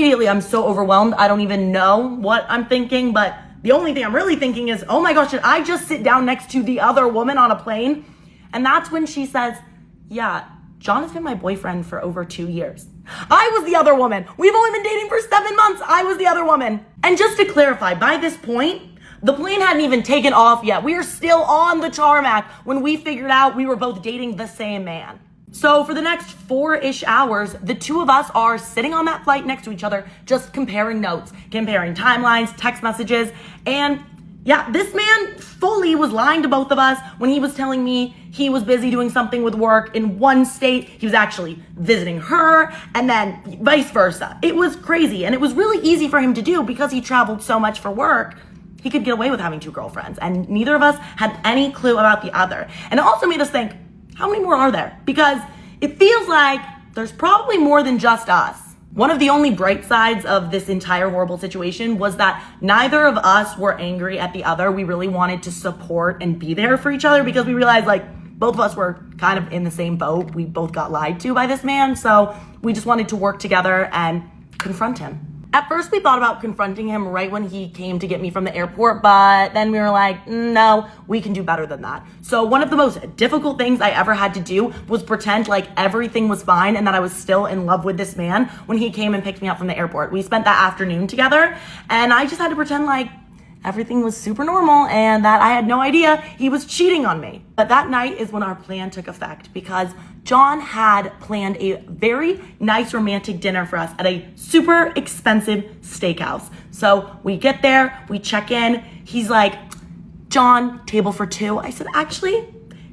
immediately I'm so overwhelmed. I don't even know what I'm thinking, but the only thing I'm really thinking is, oh my gosh, did I just sit down next to the other woman on a plane? And that's when she says, yeah, John has been my boyfriend for over 2 years. I was the other woman. We've only been dating for 7 months. I was the other woman. And just to clarify, by this point, the plane hadn't even taken off yet. We were still on the tarmac when we figured out we were both dating the same man. So for the next 4-ish hours, the two of us are sitting on that flight next to each other, just comparing notes, comparing timelines, text messages, and yeah, this man fully was lying to both of us when he was telling me he was busy doing something with work in one state. He was actually visiting her, and then vice versa. It was crazy, and it was really easy for him to do because he traveled so much for work. He could get away with having 2 girlfriends, and neither of us had any clue about the other. And it also made us think, how many more are there? Because it feels like there's probably more than just us. One of the only bright sides of this entire horrible situation was that neither of us were angry at the other. We really wanted to support and be there for each other because we realized both of us were kind of in the same boat. We both got lied to by this man. So we just wanted to work together and confront him. At first, we thought about confronting him right when he came to get me from the airport, but then we were like, no, we can do better than that. So one of the most difficult things I ever had to do was pretend like everything was fine and that I was still in love with this man when he came and picked me up from the airport. We spent that afternoon together, and I just had to pretend like everything was super normal and that I had no idea he was cheating on me. But that night is when our plan took effect because John had planned a very nice romantic dinner for us at a super expensive steakhouse. So we get there, we check in. He's like, John, table for 2. I said, actually,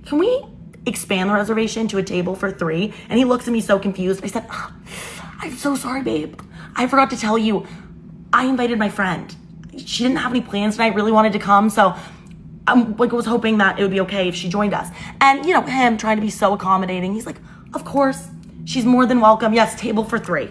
can we expand the reservation to a table for 3? And he looks at me so confused. I said, I'm so sorry, babe. I forgot to tell you, I invited my friend. She didn't have any plans tonight, really wanted to come. So I was hoping that it would be okay if she joined us. And him trying to be so accommodating. He's like, of course, she's more than welcome. Yes, table for 3.